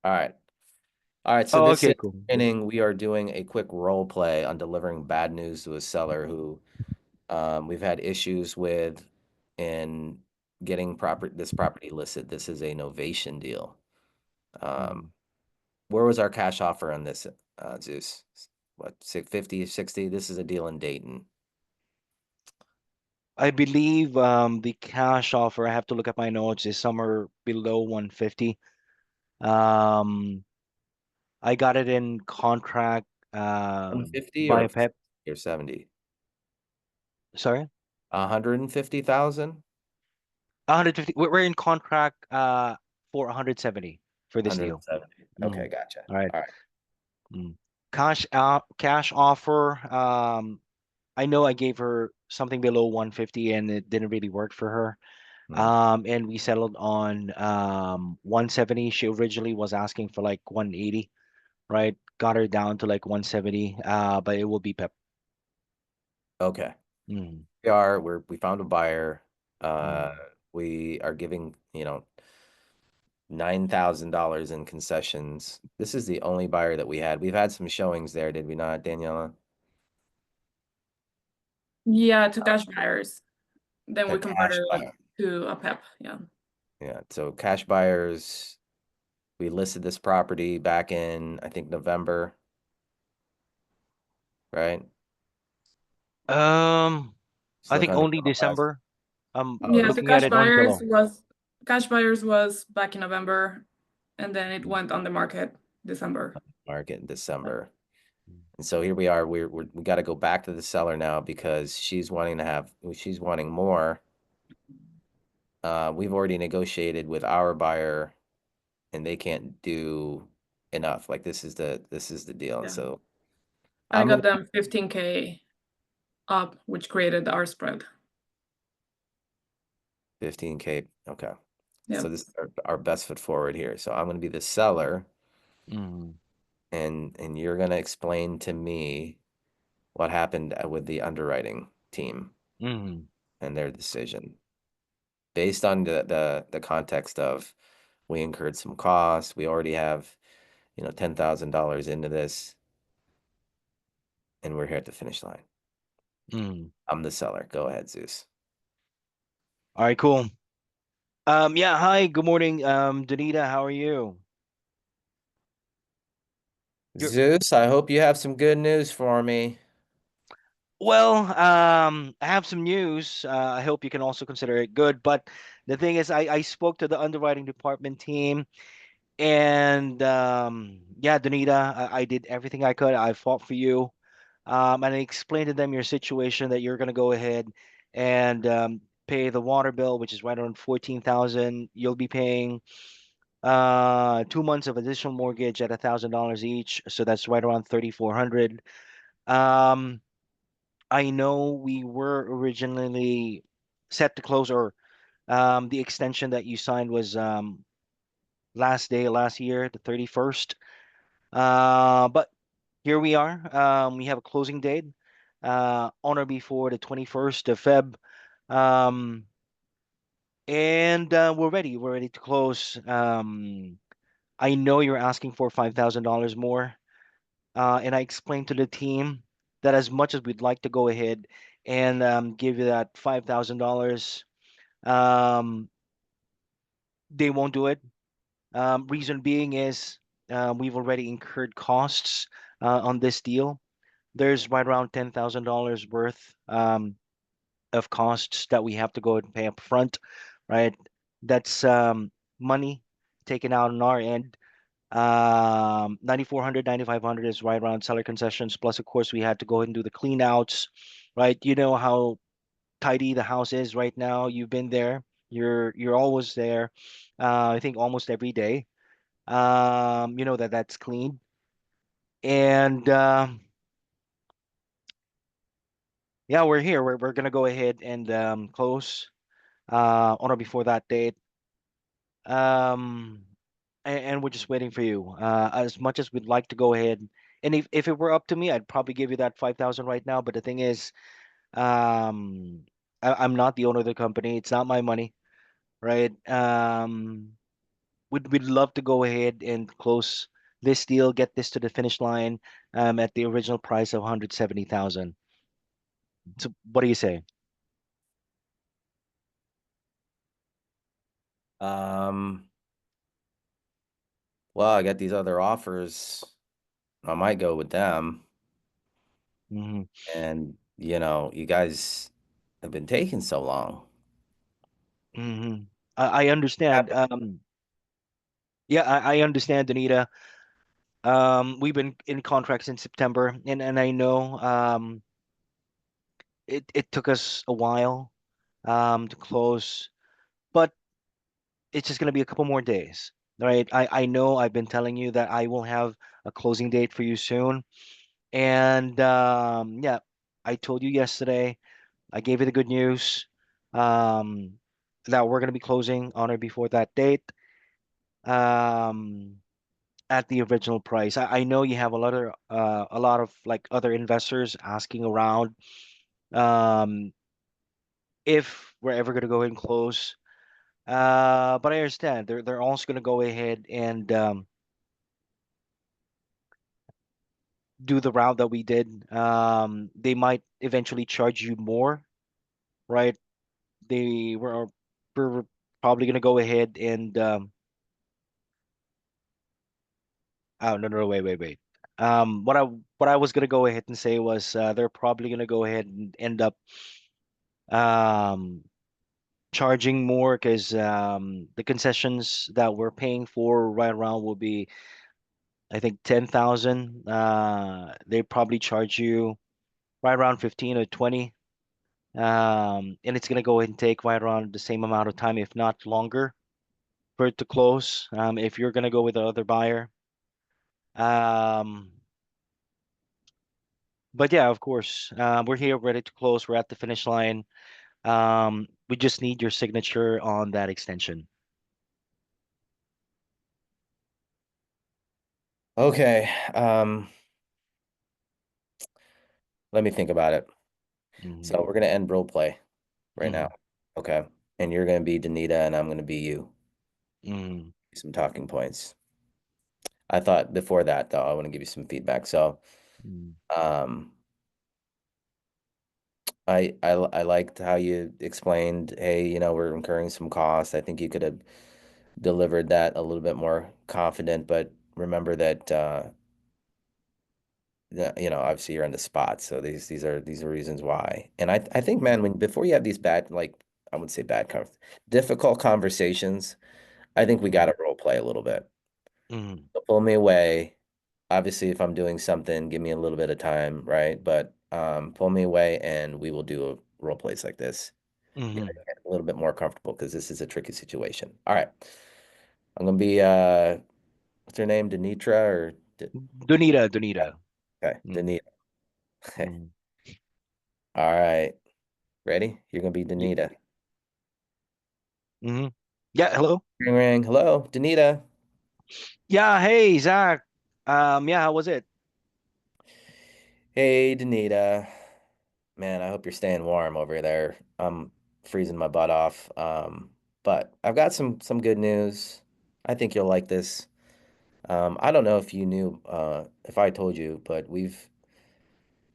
All right. All right. So Oh, this okay, cool. inning, we are doing a quick role play on delivering bad news to a seller who we've had issues with in getting this property listed. This is a novation deal. Um, Mhm. where was our cash offer on this, Zeus? What, 50, 60? This is a deal in Dayton. I believe the cash offer, I have to look at my notes, is somewhere below 150. Um, I got it in contract 150 by or Pep. 70? Sorry, 150,000? 150. We're in contract for 170 for this deal. 170. Hmm. Okay, gotcha. All right. All right. Mm. Cash offer. I know I gave her something below 150 and it didn't really work for her. Hmm. And we settled on 170. She originally was asking for like 180, right? Got her down to like 170. But it will be Pep. Okay. Mm, We found a buyer. Uh, mm. we are giving, $9,000 in concessions. This is the only buyer that we had. We've had some showings there, did we not, Daniela? Yeah, to cash buyers. Then A we cash converted it buyer. to a PEP. Yeah. Yeah. So cash buyers, we listed this property back in, I think, November, right? Um, Just I look think under only yellow pass. December. I'm Oh, Yeah, this the looking at it on Zillow. cash buyers was back in November, and then it is went on the market December. market in December. Mm, And so here we are. We got to go back to the seller now because she's wanting more. We've already negotiated with our buyer, and they can't do enough. Like this is the deal. And Yeah. so I I'm got gonna them 15K up, which created our spread. 15K. Okay. Yeah. So this is our best foot forward here. So I'm gonna be the seller, mm, and you're gonna explain to me what happened with the underwriting team mm, and their decision based on the context of we incurred some costs. We already have, $10,000 into this, and we're here at the finish line. mm. I'm the seller. Go ahead, Zeus. All right, cool. Yeah, hi, good morning. Danita, how are you? You're Zeus, I hope you have some good news for me. well, I have some news. I hope you can also consider it good. But the thing is, I spoke to the underwriting department team. And yeah, Donita, I did everything I could. I fought for you. And I explained to them your situation that you're gonna go ahead and pay the water bill, which is right around 14,000. You'll be paying 2 months of additional mortgage at $1,000 each, so that's right around 3,400. Um, I know we were originally set to close, or the extension that you signed was last day last year, the 31st. But here we are. We have a closing date on or before the 21st of Feb. Um, and we're ready. We're ready to close. I know you're asking for $5,000 more. And I explained to the team that as much as we'd like to go ahead and give you that $5,000, um, they won't do it. Reason being is we've already incurred costs on this deal. There's right around $10,000 worth of costs that we have to go and pay up front, right? That's money taken out on our end. 9,400, 9,500 is right around seller concessions. Plus, of course, we had to go and do the clean outs, right? You know how tidy the house is right now. You've been there. You're always there. I think almost every day. You know that that's clean. And yeah, we're here. We're gonna go ahead and close on or before that date. Um, and we're just waiting for you. As much as we'd like to go ahead, and if it were up to me, I'd probably give you that 5,000 right now. But the thing is, I'm not the owner of the company. It's not my money, right? we'd love to go ahead and close this deal, get this to the finish line at the original price of 170,000. So what do you say? Um, well, I got these other offers. I might go with them. Hmm. And, you guys have been taking so long. Hmm. I understand. Yeah, I understand, Donita. We've been in contract since September, and I know it took us a while to close, but it's just gonna be a couple more days, right? I know I've been telling you that I will have a closing date for you soon, and yeah, I told you yesterday. I gave you the good news um, that we're gonna be closing on or before that date. Um, at the original price. I know you have a lot of like other investors asking around um, if we're ever gonna go ahead and close. But I understand they're also gonna go ahead and do the route that we did. They might eventually charge you more, right? They were probably gonna go ahead and oh no, no, wait. What I was gonna go ahead and say was they're probably gonna go ahead and end up um charging more because the concessions that we're paying for right around will be I think 10,000. They probably charge you right around 15 or 20. And it's gonna go ahead and take right around the same amount of time, if not longer, for it to close. If you're gonna go with the other buyer. Um, but yeah, of course, we're here ready to close. We're at the finish line. We just need your signature on that extension. Okay. Let me think about it. Hmm. So we're gonna end role play right now. Hmm. Okay. And you're gonna be Danita and I'm gonna be you. Hmm. Some talking points. I thought before that though, I want to give you some feedback. So um I liked how you explained, hey, we're incurring some costs. I think you could have delivered that a little bit more confident, but remember that obviously you're on the spot. So these are reasons why. And I think, man, when before you have these bad, like I wouldn't say bad difficult conversations, I think we Hmm. gotta role play a little bit. Hmm. So pull me away. Obviously, if I'm doing something, give me a little bit of time, right? But pull me away and we will do a role plays like this. Yeah, Hmm. get a little bit more comfortable because this is a tricky situation. All right. I'm gonna be what's her name? Denitra or Donita, Donita. okay, Mm, Denita. mm. All right. Ready? You're gonna be Y- Danita. mhm. Yeah, hello. Ring ring. Hello, Danita. Yeah, hey, Zach. Yeah, how was it? Hey, Danita. Man, I hope you're staying warm over there. I'm freezing my butt off. But I've got some good news. I think you'll like this. I don't know if you knew, if I told you, but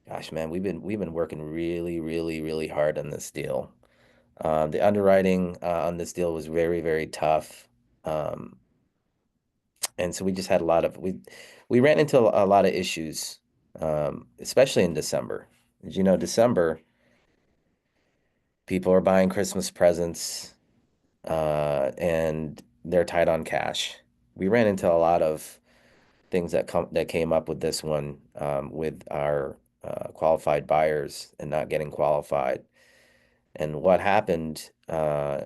gosh, man, we've been working really, really, really hard on this deal. The underwriting on this deal was very, very tough. Um, and so we just had we ran into a lot of issues, especially in December. As you know, December, people are buying Christmas presents, and they're tight on cash. We ran into a lot of things that came up with this one, with our qualified buyers and not getting qualified. And what happened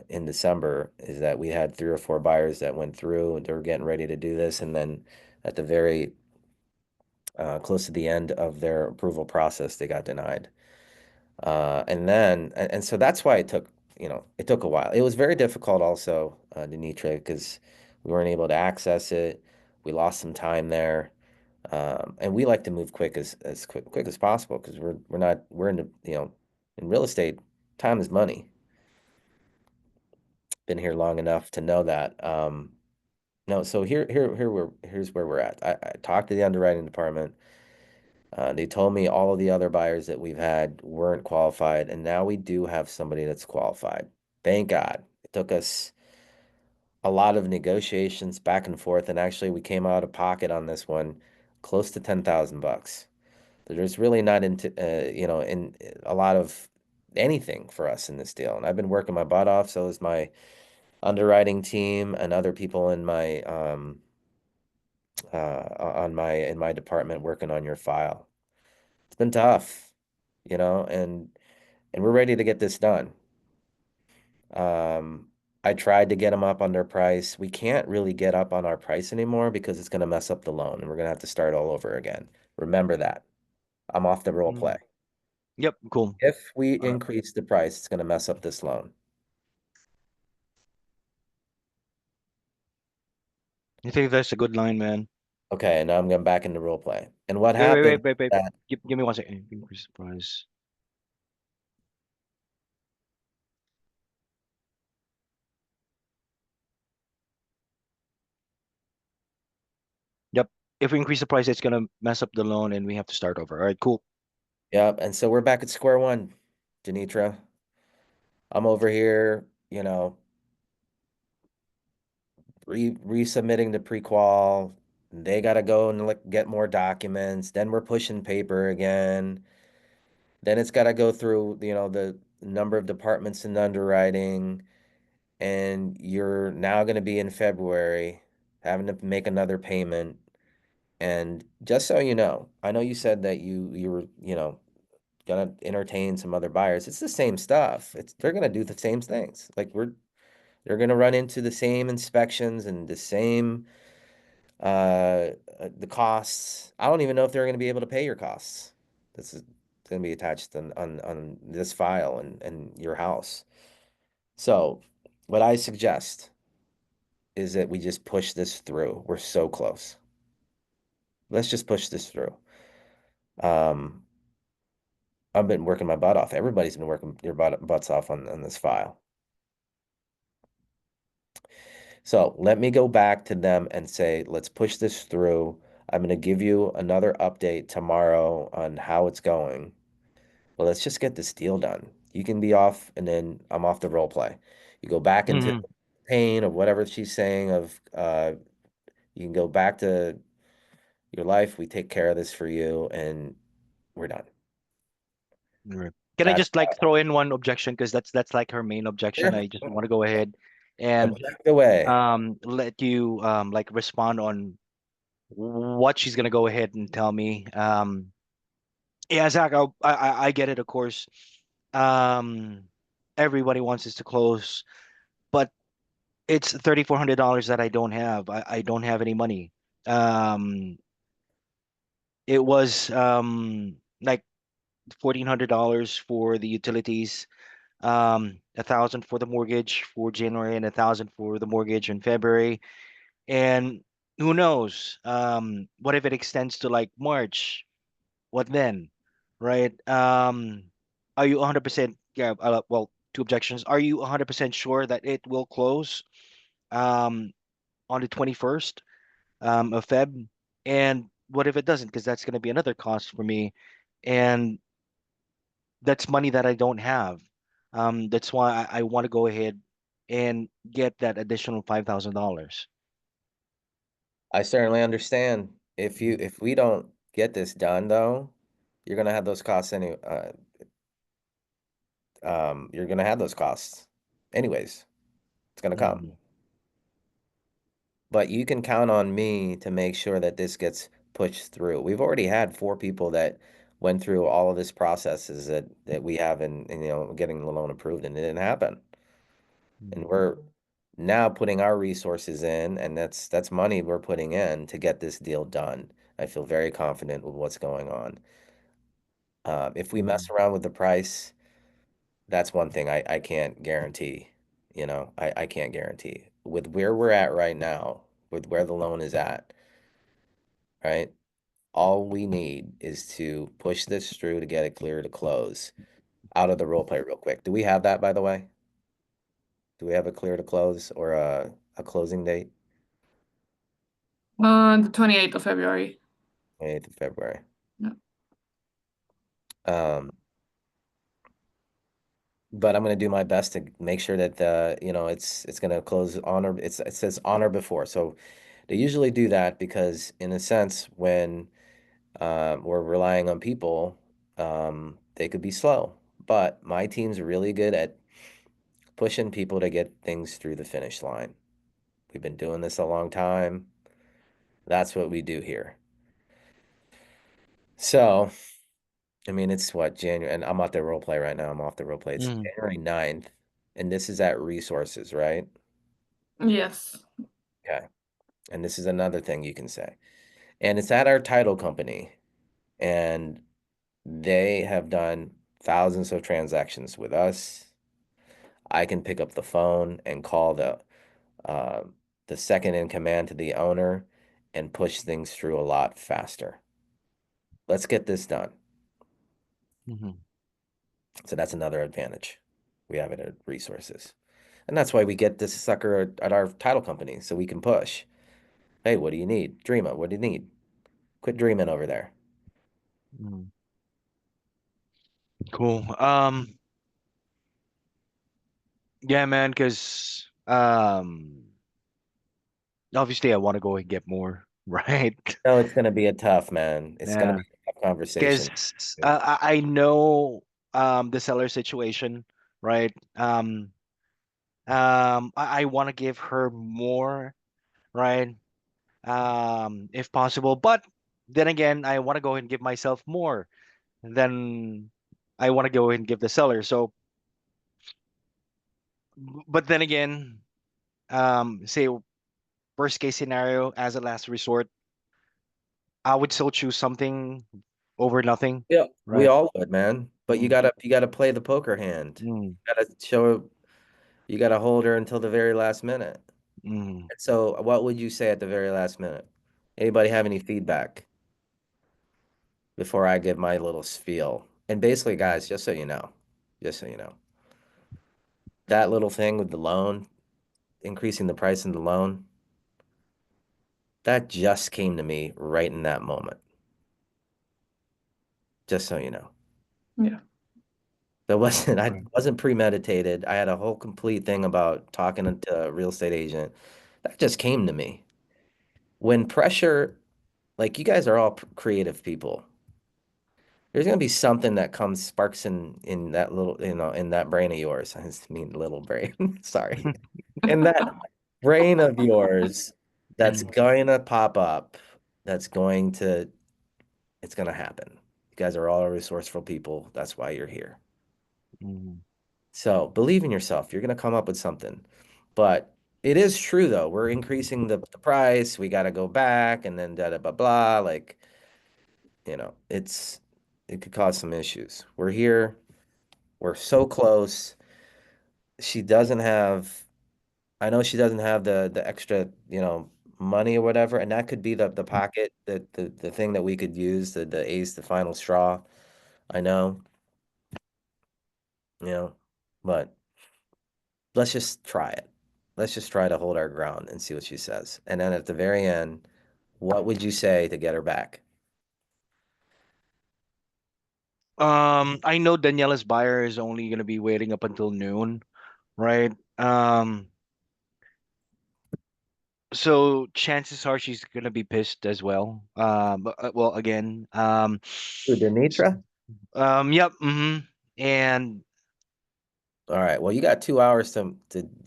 in December is that we had 3 or 4 buyers that went through and they were getting ready to do this, and then at the very close to the end of their approval process, they got denied. And so that's why it took a while. It was very difficult also, Denitra, because we weren't able to access it. We lost some time there. And we like to move quick as quick as possible because we're not we're in the, in real estate, time is money. Been here long enough to know that. No, so here's where we're at. I talked to the underwriting department. They told me all of the other buyers that we've had weren't qualified, and now we do have somebody that's qualified. Thank God. It took us a lot of negotiations back and forth, and actually we came out of pocket on this one close to 10,000 bucks. There's really not into in a lot of anything for us in this deal. And I've been working my butt off, so is my underwriting team and other people in my on my in my department working on your file. It's been tough, and we're ready to get this done. Um, I tried to get them up on their price. We can't really get up on our price anymore because it's going to mess up the loan and we're going to have to start all over again. Remember that. I'm off the role play. Mm. Yep, cool. If we increase the price, it's going to mess up this loan. I think that's a good line, man. Okay, now I'm going back into role play. And what Wait, wait, happened wait, wait, wait. that Give me 1 second. Increase the price. Yep. If we increase the price, it's gonna mess up the loan, and we have to start over. All right, cool. Yep, and so we're back at square one, Janitra. I'm over here, resubmitting the prequal. They got to go and get more documents. Then we're pushing paper again. Then it's got to go through, the number of departments in underwriting. And you're now going to be in February having to make another payment. And just so you know you said that you were, gonna entertain some other buyers. It's the same stuff. They're gonna do the same things. They're gonna run into the same inspections and the same the costs. I don't even know if they're gonna be able to pay your costs. This is gonna be attached on this file and your house. So what I suggest is that we just push this through. We're so close. Let's just push this through. Um, I've been working my butt off. Everybody's been working your butts off on this file. So let me go back to them and say, let's push this through. I'm going to give you another update tomorrow on how it's going. Well, let's just get this deal done. You can be off, and then I'm off the role play. You go back into Mm-hmm. pain of whatever she's saying of you can go back to your life. We take care of this for you, and we're done. Right. Can I That's just like throw in one objection because that's like her main objection. sure. I just want to go ahead and Object away. let you like respond on what she's gonna go ahead and tell me. Yeah, Zach, I get it, of course. Um, everybody wants us to close, but it's $3,400 that I don't have. I don't have any money. Um, it was like $1,400 for the utilities, 1,000 for the mortgage for January, and 1,000 for the mortgage in February. And who knows? What if it extends to like March? What then? Right? Are you 100%? Yeah. Well, two objections. Are you 100% sure that it will close um, on the 21st of Feb? And what if it doesn't? Because that's going to be another cost for me, and that's money that I don't have. That's why I want to go ahead and get that additional $5,000. I certainly understand. If we don't get this done though, you're gonna have those costs you're gonna have those costs anyways. It's gonna come. Mhm. But you can count on me to make sure that this gets pushed through. We've already had four people that went through all of this processes that we have in getting the loan approved and it didn't happen. And Mhm. we're now putting our resources in, and that's money we're putting in to get this deal done. I feel very confident with what's going on. If we mess Mhm. around with the price, that's one thing I can't guarantee. I can't guarantee. With where we're at right now, with where the loan is at, right? All we need is to push this through to get it clear to close. Out of the role play real quick. Do we have that, by the way? Do we have a clear to close or a closing date? On the 28th of February. 28th of February. Yeah. Um, but I'm gonna do my best to make sure that it's gonna close on or it says on or before. So they usually do that because in a sense when we're relying on people, they could be slow. But my team's really good at pushing people to get things through the finish line. We've been doing this a long time. That's what we do here. So, I mean, it's what, January, and I'm off the role play right now. I'm off the role play. It's Mm, January 9th, and this is at resources, right? Yes. Okay. And this is another thing you can say. And it's at our title company, and they have done thousands of transactions with us. I can pick up the phone and call uh, the second in command to the owner and push things through a lot faster. Let's get this done. mhm, So that's another advantage. We have it at resources. And that's why we get this sucker at our title company so we can push. Hey, what do you need? Dream it. What do you need? Quit dreaming over there. mm. Cool. Yeah, man, because obviously I want to go and get more, right? No, it's gonna be a tough, man. It's gonna Yeah, be a tough conversation. because I know the seller situation, right? I want to give her more, right? If possible, but then again, I want to go and give myself more than I want to go and give the seller. So, but then again, say worst case scenario as a last resort, I would still choose something over nothing, Yeah, we right? all would, man. But Mm, you gotta play the poker hand. mm, You gotta hold her until the very last minute. mm, So what would you say at the very last minute? Anybody have any feedback before I give my little spiel? And basically, guys, just so you know, that little thing with the loan, increasing the price in the loan, that just came to me right in that moment. Just so you know. Yeah. I right. wasn't premeditated. I had a whole complete thing about talking to a real estate agent. That just came to me. When pressure, like you guys are all creative people. There's gonna be something that comes sparks in that little, in that brain of yours. I just mean little brain. Sorry. In that brain of yours that's Mm, going to pop up, that's going to it's gonna happen. You guys are all resourceful people. That's why you're here. mm, So believe in yourself. You're gonna come up with something. But it is true though. We're increasing the price. We gotta go back and then da da blah blah. Like, it could cause some issues. We're here. We're so close. She doesn't have, I know she doesn't have the extra, money or whatever, and that could be the pocket, the thing that we could use, the ace, the final straw. I know, you know, but let's just try it. Let's just try to hold our ground and see what she says. And then at the very end, what would you say to get her back? I know Daniela's buyer is only gonna be waiting up until noon, right? So chances are she's gonna be pissed as well. Well, again, Who, Denitra? yep, and All right. Well, you got 2 hours to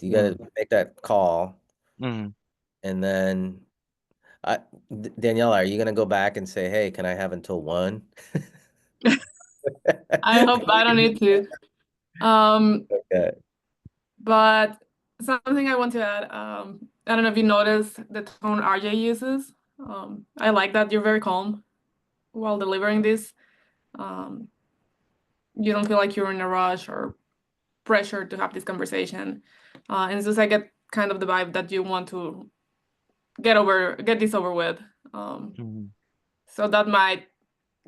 you got mm, to make that call, mm. and then Daniela, are you gonna go back and say, "Hey, can I have until 1?" I hope I don't need to. Um, Okay. but something I want to add, I don't know if you noticed the tone RJ uses. I like that you're very calm while delivering this. Um, you don't feel like you're in a rush or pressure to have this conversation. And it's just I get kind of the vibe that you want to get this over with. Um, Mhm. so that might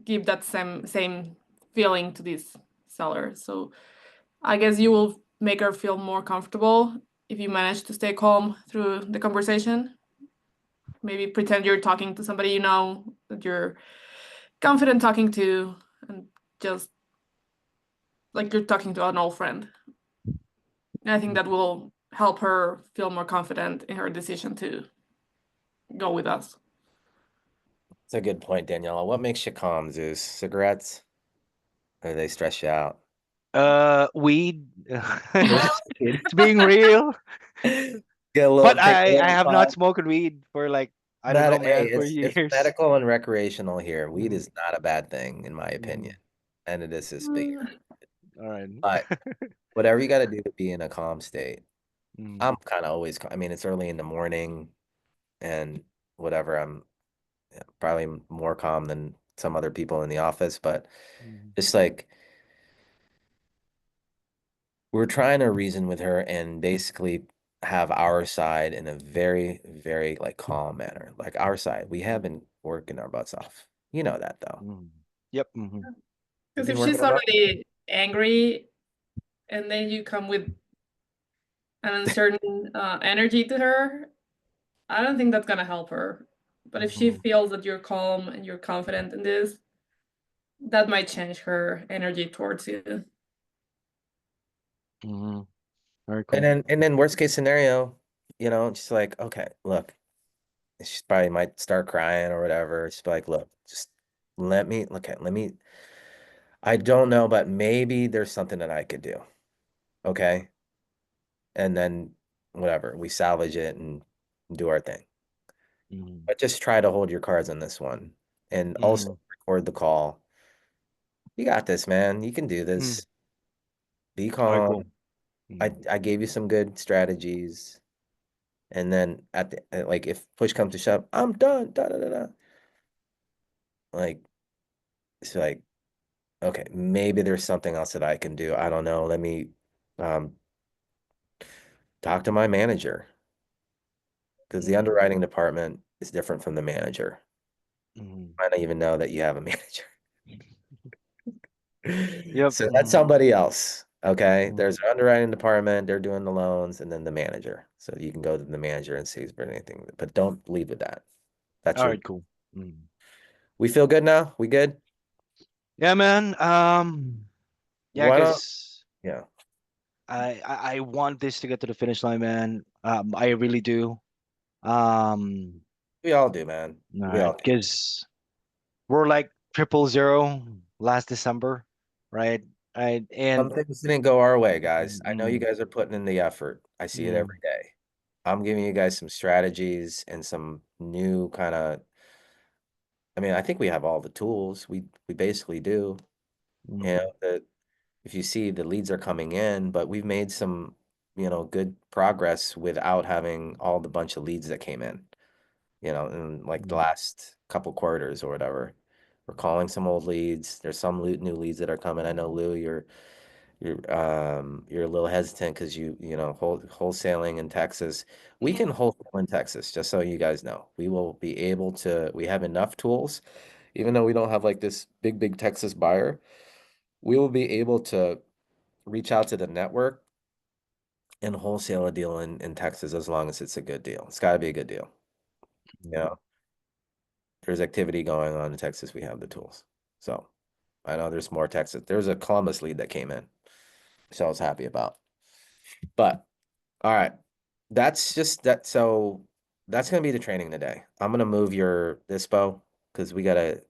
give that same feeling to this seller. So I guess you will make her feel more comfortable if you manage to stay calm through the conversation. maybe pretend you're talking to somebody you know that you're confident talking to, and just like you're talking to an old friend. And I think that will help her feel more confident in her decision to go with us. It's a good point, Daniela. What makes you calm, Zeus? Cigarettes? Or they stress you out? Weed. Weed. It's being real. Get a little, But take a I little have not puff. smoked weed for like, I don't know, Not, hey, man, for it's years. medical and recreational here. Weed Mhm, is not a bad thing, in my opinion. mhm. And it is big. Mm, All right. But whatever you got to do to be in a calm state. Mhm, I'm kind of always, I mean, it's early in the morning and whatever. I'm probably more calm than some other people in the office, but mhm, just like we're trying to reason with her and basically have our side in a very, very like calm manner. Like our side, we have been working our butts off. You know that though. mhm. Yep. Mhm, We've because been if working she's our butt. already angry and then you come with an uncertain energy to her, I don't think that's gonna help her. But if she mhm, feels that you're calm and you're confident in this, that might change her energy towards you. mhm. Very And cool. then worst case scenario, just like, okay, look, she probably might start crying or whatever. She's like, look, just let me, I don't know, but maybe there's something that I could do. Okay. And then whatever, we salvage it and do our thing. Mhm, But just try to hold your cards on this one and also mhm. record the call. You got this, man. You can do Mhm. this. Be Very cool. calm. I, Mhm, I gave you some good strategies. And then like if push comes to shove, I'm done. Da, da, da, da. Like it's like, okay, maybe there's something else that I can do. I don't know. Let me um talk to my manager because the mhm, underwriting department is different from the manager. mhm. I don't even know that you have a manager. Yep. So that's Mhm, somebody else. Okay. mhm. There's an underwriting department, they're doing the loans, and then the manager. So you can go to the manager and see if there's anything, but don't leave with that. That's All your right. Cool. Mhm. we feel good now? We good? Yeah, man. Yeah, Why don't cause yeah, I want this to get to the finish line, man. I really do. Um, we all do, man. all We right, all do. cause we're like 000 last December, right? Right, Some and things didn't go our way, guys. I know you mm, guys are putting in the effort. I see it mm, every day. I'm giving you guys some strategies and some new kind of, I mean, I think we have all the tools. We basically do. You mm, know, if you see the leads are coming in, but we've made some, good progress without having all the bunch of leads that came in like the mm, last couple quarters or whatever. We're calling some old leads. There's some new leads that are coming. I know Lou, you're a little hesitant because wholesaling in Texas. We can wholesale in Texas, just so you guys know. We will be able to, we have enough tools, even though we don't have like this big Texas buyer, we will be able to reach out to the network and wholesale a deal in Texas as long as it's a good deal. It's got to be a good deal. You mm. know, there's activity going on in Texas. We have the tools. So I know there's more Texas. There's a Columbus lead that came in, so I was happy about. But all right, that's just that. So that's gonna be the training today. I'm gonna move your dispo because we gotta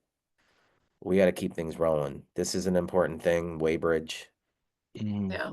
keep things rolling. This is an important thing. Weybridge. Mm. Yeah.